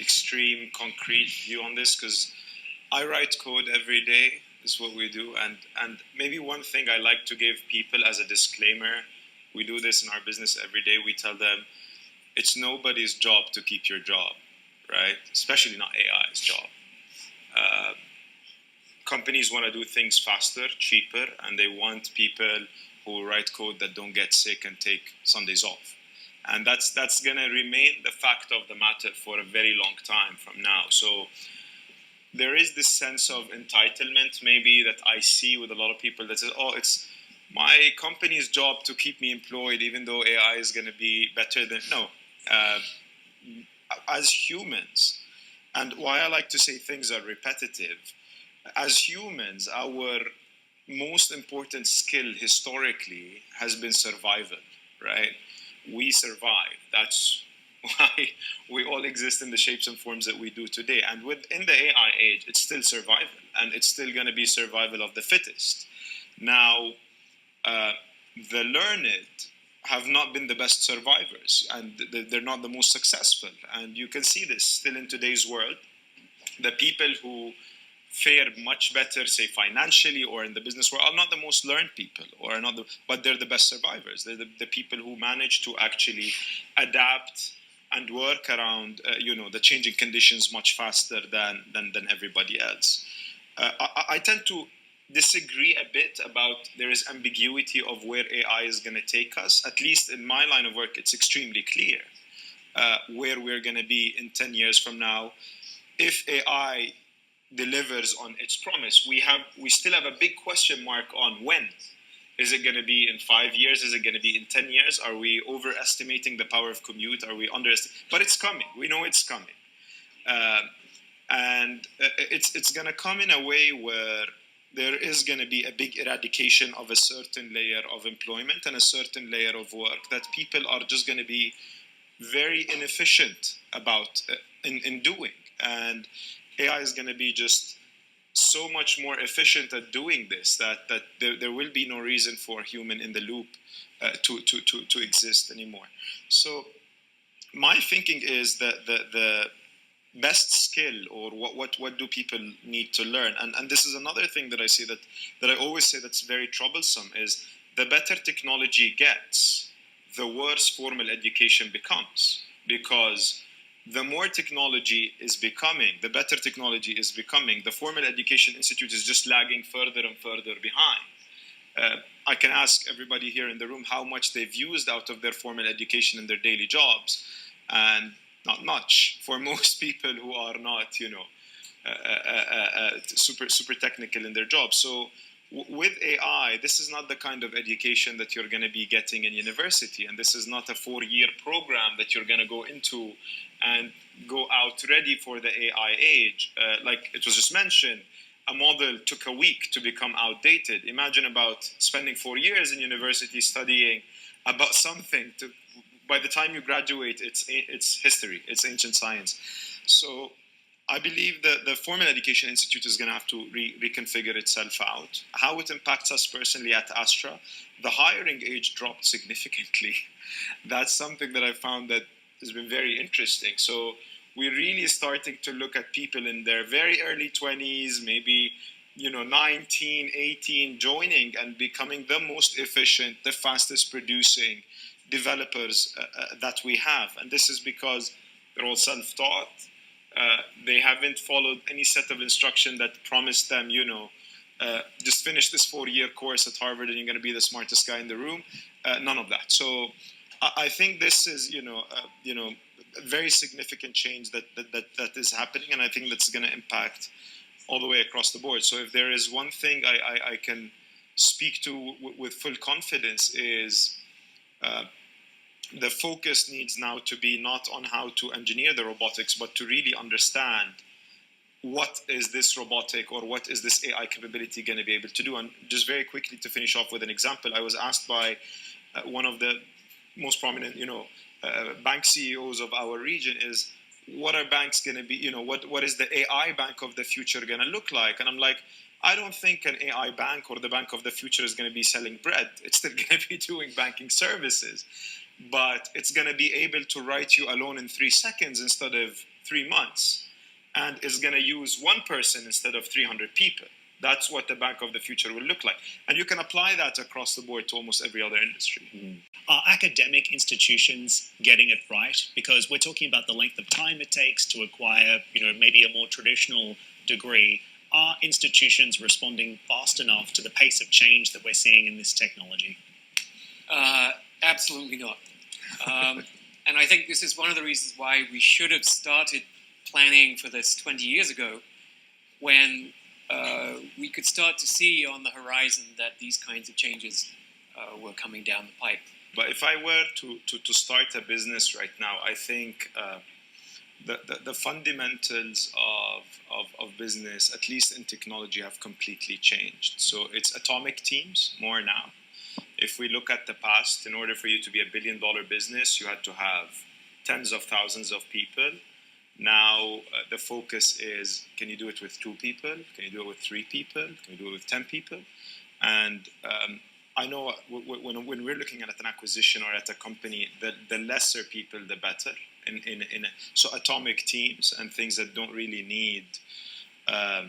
extreme concrete view on this because I write code every day. Is what we do, and maybe one thing I like to give people as a disclaimer, we do this in our business every day. We tell them it's nobody's job to keep your job, right? Especially not AI's job. Companies want to do things faster, cheaper, and they want people who write code that don't get sick and take Sundays off. And that's going to remain the fact of the matter for a very long time from now. So there is this sense of entitlement maybe that I see with a lot of people that says, oh, it's my company's job to keep me employed even though AI is going to be better than... No. As humans, and why I like to say things are repetitive, as humans, our most important skill historically has been survival, right? We survive. That's why we all exist in the shapes and forms that we do today. And within the AI age, it's still survival, and it's still going to be survival of the fittest. Now, the learned have not been the best survivors, and they're not the most successful. And you can see this still in today's world. The people who fare much better, say financially or in the business world, are not the most learned people, or are not but they're the best survivors. They're the people who manage to actually adapt and work around, the changing conditions much faster than everybody else. I tend to disagree a bit about there is ambiguity of where AI is going to take us. At least in my line of work, it's extremely clear where we're going to be in 10 years from now. If AI delivers on its promise, we still have a big question mark on when. Is it going to be in 5 years? Is it going to be in 10 years? Are we overestimating the power of compute? Are we underestimating? But it's coming. We know it's coming. And it's going to come in a way where there is going to be a big eradication of a certain layer of employment and a certain layer of work that people are just going to be very inefficient about in doing. And AI is going to be just so much more efficient at doing this that there will be no reason for human in the loop to exist anymore. So my thinking is that the best skill, or what do people need to learn, and this is another thing that I say that I always say that's very troublesome, is the better technology gets, the worse formal education becomes, because the more technology is becoming, the better technology is becoming, the formal education institute is just lagging further and further behind. I can ask everybody here in the room how much they've used out of their formal education in their daily jobs, and not much for most people who are not, super technical in their jobs. So with AI, this is not the kind of education that you're going to be getting in university, and this is not a 4-year program that you're going to go into and go out ready for the AI age. Like it was just mentioned, a model took a week to become outdated. Imagine about spending 4 years in university studying about something. By the time you graduate, it's history, it's ancient science. So I believe that the Formal Education Institute is going to have to reconfigure itself out. How it impacts us personally at Astra, the hiring age dropped significantly. That's something that I found that has been very interesting. So we're really starting to look at people in their very early 20s, maybe 19, 18, joining and becoming the most efficient, the fastest producing developers that we have. And this is because they're all self-taught. They haven't followed any set of instruction that promised them, just finish this 4-year course at Harvard and you're going to be the smartest guy in the room. None of that. So I think this is, a very significant change that is happening, and I think that's going to impact all the way across the board. So if there is one thing I can speak to with full confidence is the focus needs now to be not on how to engineer the robotics, but to really understand what is this robotic or what is this AI capability going to be able to do. And just very quickly to finish off with an example, I was asked by one of the most prominent, bank CEOs of our region is, what are banks going to be, what is the AI bank of the future going to look like? And I'm like, I don't think an AI bank or the bank of the future is going to be selling bread. It's still going to be doing banking services, but it's going to be able to write you a loan in 3 seconds instead of 3 months and is going to use one person instead of 300 people. That's what the bank of the future will look like. And you can apply that across the board to almost every other industry. Are academic institutions getting it right? Because we're talking about the length of time it takes to acquire, maybe a more traditional degree. Are institutions responding fast enough to the pace of change that we're seeing in this technology? Absolutely not. And I think this is one of the reasons why we should have started planning for this 20 years ago, when we could start to see on the horizon that these kinds of changes were coming down the pipe. But if I were to start a business right now, I think the fundamentals of business, at least in technology, have completely changed. So it's atomic teams more now. If we look at the past, in order for you to be $1 billion business, you had to have tens of thousands of people. Now the focus is, can you do it with 2 people? Can you do it with 3 people? Can you do it with 10 people? And I know when we're looking at an acquisition or at a company, the lesser people, the better. So atomic teams and things that don't really need a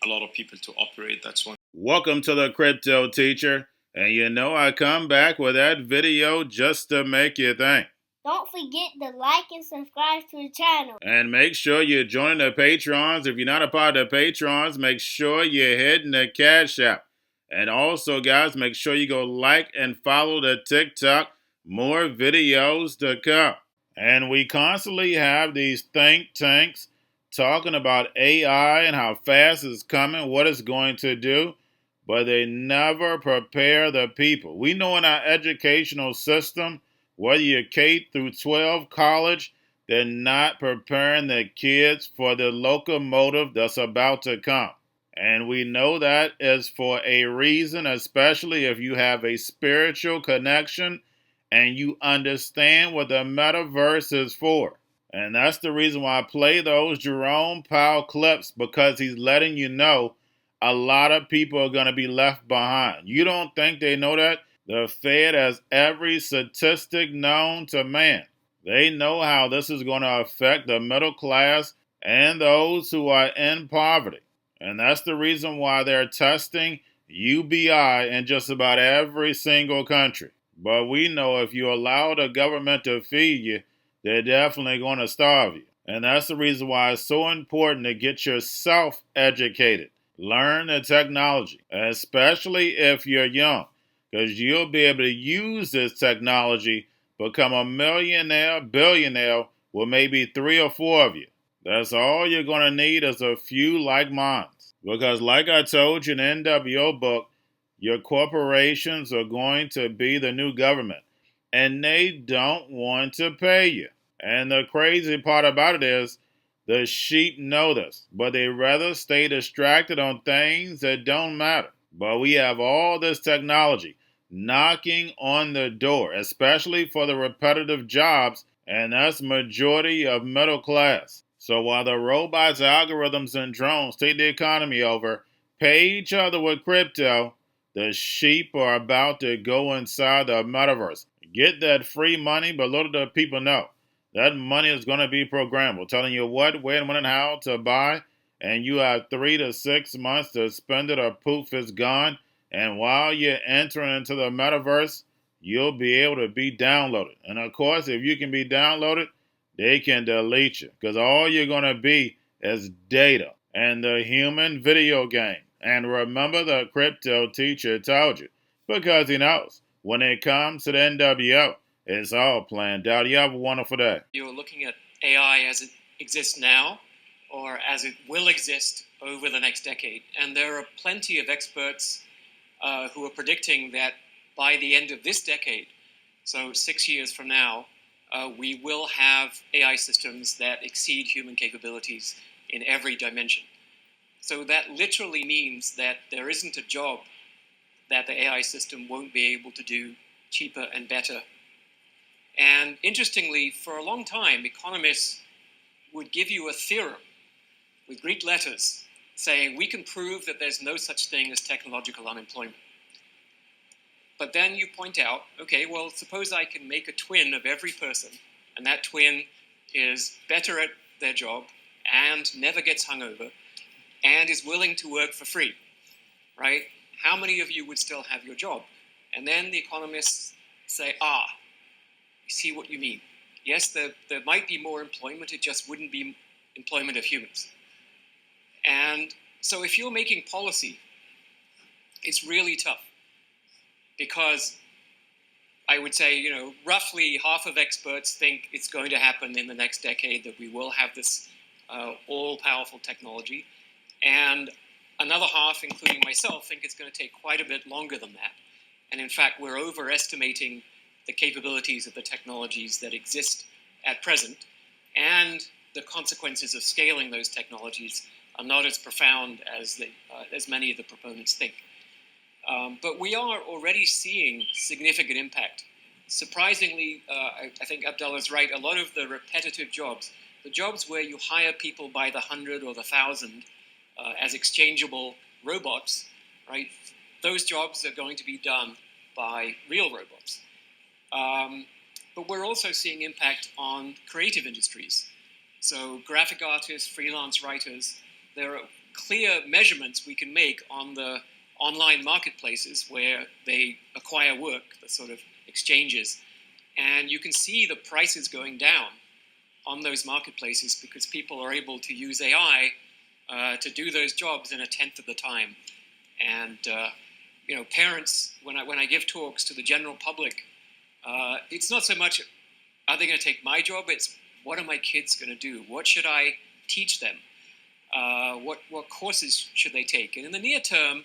lot of people to operate. That's one. Welcome to the Crypto Teacher. And I come back with that video just to make you think. Don't forget to like and subscribe to the channel. And make sure you're joining the Patrons. If you're not a part of the Patrons, make sure you're hitting the Cash App. And also, guys, make sure you go like and follow the TikTok. More videos to come. And we constantly have these think tanks talking about AI and how fast it's coming, what it's going to do. But they never prepare the people. We know in our educational system, whether you're K through 12 college, they're not preparing the kids for the locomotive that's about to come. And we know that is for a reason, especially if you have a spiritual connection and you understand what the metaverse is for. And that's the reason why I play those Jerome Powell clips, because he's letting you know a lot of people are going to be left behind. You don't think they know that? The Fed has every statistic known to man. They know how this is going to affect the middle class and those who are in poverty. And that's the reason why they're testing UBI in just about every single country. But we know if you allow the government to feed you, they're definitely going to starve you. And that's the reason why it's so important to get yourself educated. Learn the technology, especially if you're young, because you'll be able to use this technology, become a millionaire, billionaire with maybe 3 or 4 of you. That's all you're going to need is a few like minds. Because like I told you in the NWO book, your corporations are going to be the new government, and they don't want to pay you. And the crazy part about it is, the sheep know this, but they rather stay distracted on things that don't matter. But we have all this technology knocking on the door, especially for the repetitive jobs, and that's majority of middle class. So while the robots, algorithms, and drones take the economy over, pay each other with crypto, the sheep are about to go inside the metaverse. Get that free money, but little do people know. That money is going to be programmable, telling you what, when, and how to buy, and you have 3 to 6 months to spend it or poof, it's gone. And while you're entering into the metaverse, you'll be able to be downloaded. And of course, if you can be downloaded, they can delete you, because all you're going to be is data and the human video game. And remember, the Crypto Teacher told you, because he knows when it comes to the NWO, it's all planned out. You have a wonderful day. You're looking at AI as it exists now, or as it will exist over the next decade. And there are plenty of experts who are predicting that by the end of this decade, so 6 years from now, we will have AI systems that exceed human capabilities in every dimension. So that literally means that there isn't a job that the AI system won't be able to do cheaper and better. And interestingly, for a long time, economists would give you a theorem with Greek letters saying, we can prove that there's no such thing as technological unemployment. But then you point out, okay, well, suppose I can make a twin of every person, and that twin is better at their job and never gets hungover and is willing to work for free, right? How many of you would still have your job? And then the economists say, I see what you mean. Yes, there might be more employment, it just wouldn't be employment of humans. And so if you're making policy, it's really tough because I would say, roughly half of experts think it's going to happen in the next decade, that we will have this all-powerful technology. And another half, including myself, think it's going to take quite a bit longer than that. And in fact, we're overestimating the capabilities of the technologies that exist at present, and the consequences of scaling those technologies are not as profound as many of the proponents think. But we are already seeing significant impact. Surprisingly, I think Abdullah's right, a lot of the repetitive jobs, the jobs where you hire people by the 100 or the 1,000 as exchangeable robots, right? Those jobs are going to be done by real robots. But we're also seeing impact on creative industries. So graphic artists, freelance writers, there are clear measurements we can make on the online marketplaces where they acquire work, the sort of exchanges. And you can see the prices going down on those marketplaces because people are able to use AI to do those jobs in a tenth of the time. And parents, when I give talks to the general public, it's not so much, are they going to take my job? It's, what are my kids going to do? What should I teach them? What courses should they take? And in the near term,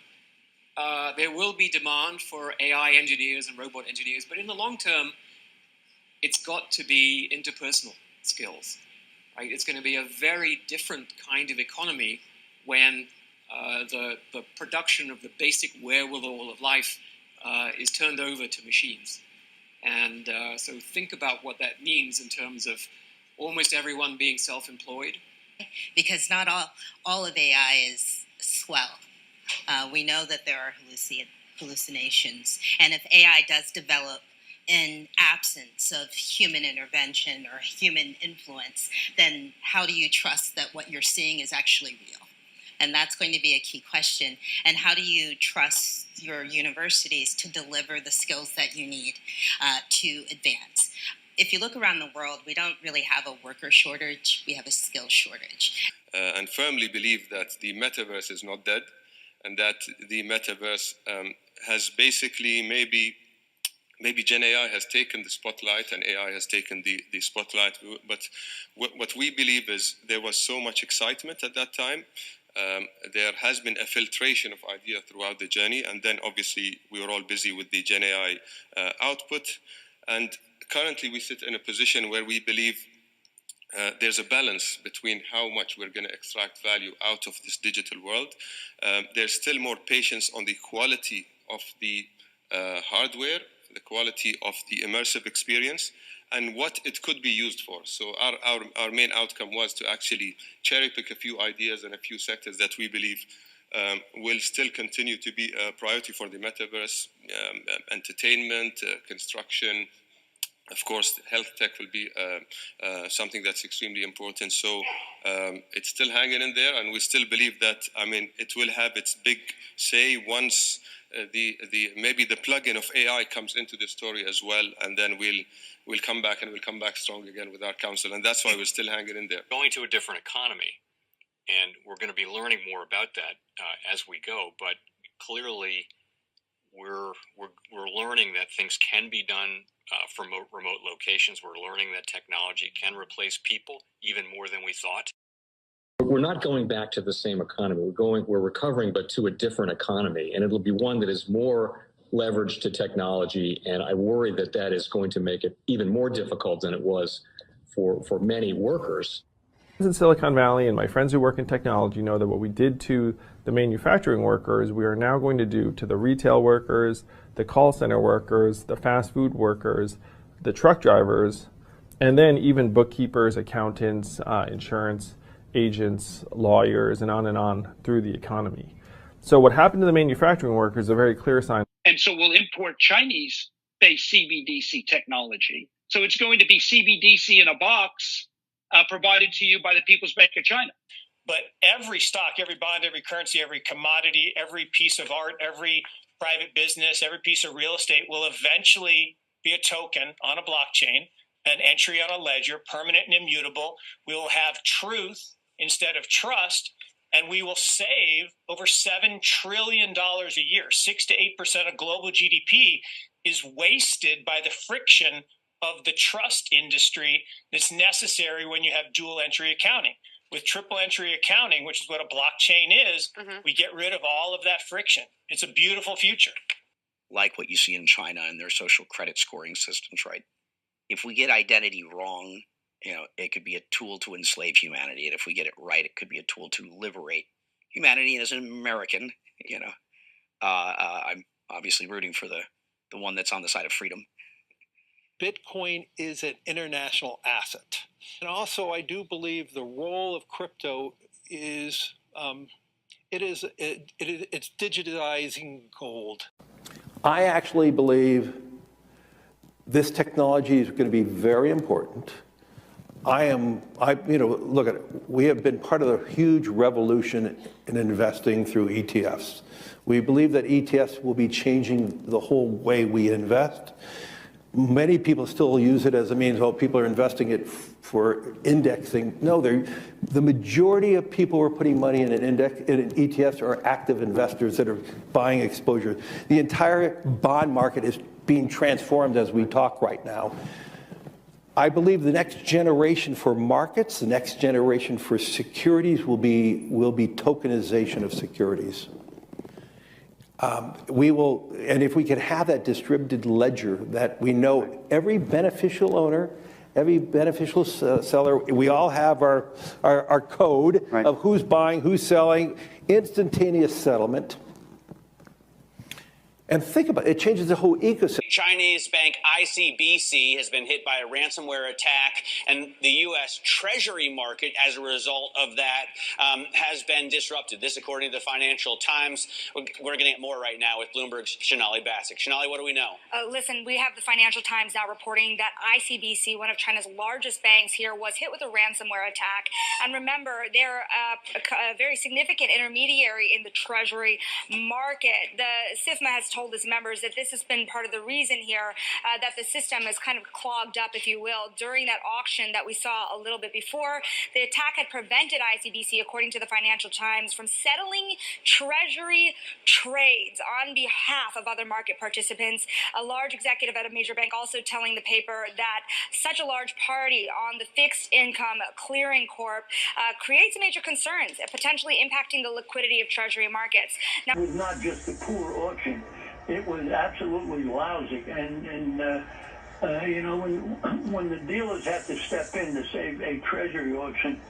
there will be demand for AI engineers and robot engineers, but in the long term, it's got to be interpersonal skills, right? It's going to be a very different kind of economy when the production of the basic wherewithal of life is turned over to machines. And so think about what that means in terms of almost everyone being self-employed. Because not all of AI is swell. We know that there are hallucinations. And if AI does develop in absence of human intervention or human influence, then how do you trust that what you're seeing is actually real? And that's going to be a key question. And how do you trust your universities to deliver the skills that you need to advance? If you look around the world, we don't really have a worker shortage, we have a skill shortage. And firmly believe that the metaverse is not dead, and that the metaverse has basically maybe Gen AI has taken the spotlight and AI has taken the spotlight. But what we believe is there was so much excitement at that time. There has been a filtration of ideas throughout the journey, and then obviously we were all busy with the Gen AI output. And currently we sit in a position where we believe there's a balance between how much we're going to extract value out of this digital world. There's still more patience on the quality of the hardware, the quality of the immersive experience, and what it could be used for. So our main outcome was to actually cherry pick a few ideas and a few sectors that we believe will still continue to be a priority for the metaverse: entertainment, construction. Of course, health tech will be something that's extremely important. So it's still hanging in there, and we still believe that, it will have its big say once maybe the plug-in of AI comes into the story as well, and then we'll come back, and we'll come back strong again with our council, and that's why we're still hanging in there. Going to a different economy, and we're going to be learning more about that as we go. But clearly, we're learning that things can be done from remote locations. We're learning that technology can replace people even more than we thought. We're not going back to the same economy. We're recovering, but to a different economy, and it'll be one that is more leveraged to technology. And I worry that that is going to make it even more difficult than it was for many workers. In Silicon Valley, and my friends who work in technology know that what we did to the manufacturing workers, we are now going to do to the retail workers, the call center workers, the fast food workers, the truck drivers, and then even bookkeepers, accountants, insurance agents, lawyers, and on through the economy. So what happened to the manufacturing workers is a very clear sign. And so we'll import Chinese-based CBDC technology. So it's going to be CBDC in a box provided to you by the People's Bank of China. But every stock, every bond, every currency, every commodity, every piece of art, every private business, every piece of real estate will eventually be a token on a blockchain, an entry on a ledger, permanent and immutable. We will have truth instead of trust, and we will save over $7 trillion a year. 6 to 8% of global GDP is wasted by the friction of the trust industry that's necessary when you have dual entry accounting. With triple entry accounting, which is what a blockchain is, we get rid of all of that friction. It's a beautiful future. Like what you see in China and their social credit scoring systems, right? If we get identity wrong, it could be a tool to enslave humanity. And if we get it right, it could be a tool to liberate humanity. And as an American, I'm obviously rooting for the one that's on the side of freedom. Bitcoin is an international asset. And also, I do believe the role of crypto is, it's digitizing gold. I actually believe this technology is going to be very important. Look at it. We have been part of a huge revolution in investing through ETFs. We believe that ETFs will be changing the whole way we invest. Many people still use it as a means, people are investing it for indexing. No, the majority of people who are putting money in in ETFs are active investors that are buying exposure. The entire bond market is being transformed as we talk right now. I believe the next generation for markets, the next generation for securities will be tokenization of securities. And if we could have that distributed ledger that we know every beneficial owner, every beneficial seller, we all have our code of who's buying, who's selling, instantaneous settlement. And think about it, it changes the whole ecosystem. Chinese bank ICBC has been hit by a ransomware attack, and the U.S. Treasury market, as a result of that, has been disrupted. This, according to the Financial Times. We're getting more right now with Bloomberg's Shonali Bassick. Shonali, what do we know? Listen, we have the Financial Times now reporting that ICBC, one of China's largest banks here, was hit with a ransomware attack. And remember, they're a very significant intermediary in the Treasury market. The SIFMA has told its members that this has been part of the reason here that the system is kind of clogged up, if you will, during that auction that we saw a little bit before. The attack had prevented ICBC, according to the Financial Times, from settling Treasury trades on behalf of other market participants. A large executive at a major bank also telling the paper that such a large party on the fixed income clearing corp creates major concerns, potentially impacting the liquidity of Treasury markets. Now, it was not just a poor auction. It was absolutely lousy, and when the dealers have to step in to save a treasury auction,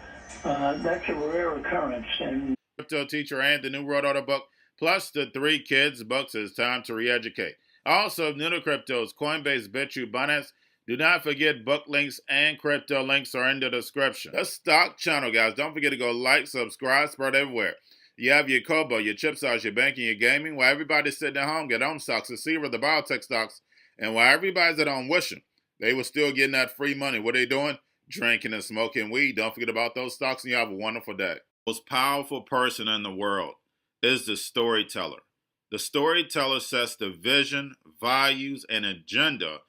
that's a rare occurrence. And Cryptoteacher and the New World Order book, plus the 3 Kids books. It's time to re-educate. Also, new to cryptos, Coinbase, Bitrue, Binance. Do not forget book links and crypto links are in the description. The stock channel, guys. Don't forget to go like, subscribe, spread everywhere. You have your Kobo, your chip stocks, your banking, your gaming. While everybody's sitting at home, get home stocks, the Seaver, the biotech stocks. And while everybody's at home wishing, they were still getting that free money. What are they doing? Drinking and smoking weed. Don't forget about those stocks, and you have a wonderful day. The most powerful person in the world is the storyteller. The storyteller sets the vision, values, and agenda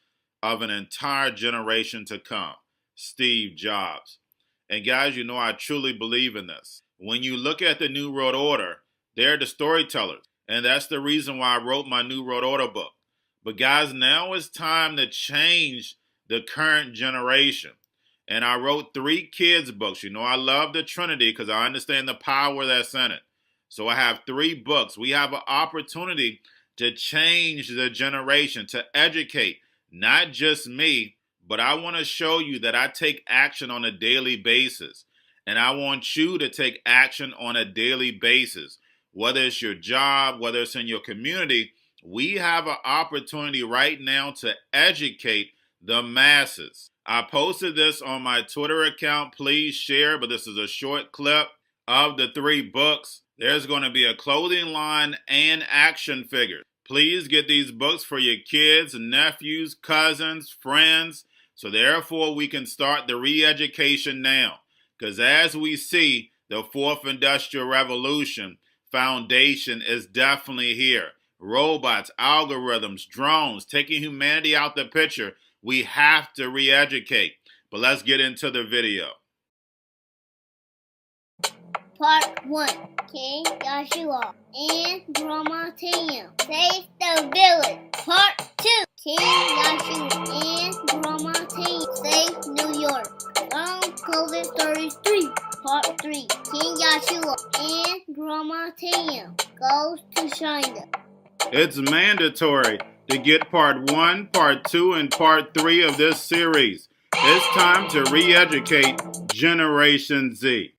of an entire generation to come. Steve Jobs. And guys, you know I truly believe in this. When you look at the New World Order, they're the storytellers. And that's the reason why I wrote my New World Order book. But guys, now it's time to change the current generation. And I wrote 3 kids books. You know I love the Trinity because I understand the power that's in it. So I have 3 books. We have an opportunity to change the generation, to educate, not just me, but I want to show you that I take action on a daily basis. And I want you to take action on a daily basis. Whether it's your job, whether it's in your community, we have an opportunity right now to educate the masses. I posted this on my Twitter account. Please share, but this is a short clip of the 3 books. There's going to be a clothing line and action figures. Please get these books for your kids, nephews, cousins, friends, So therefore, we can start the re-education now. Because as we see, the fourth industrial revolution foundation is definitely here. Robots, algorithms, drones, taking humanity out the picture. We have to re-educate. But let's get into the video. Part 1. King Joshua and Drama Tam save the village. Part 2. King Joshua and Drama Tam save New York from COVID 33. Part 3. King Joshua and Drama Tam goes to China. It's mandatory to get part 1, part 2, and part 3 of this series. It's time to re-educate Generation Z.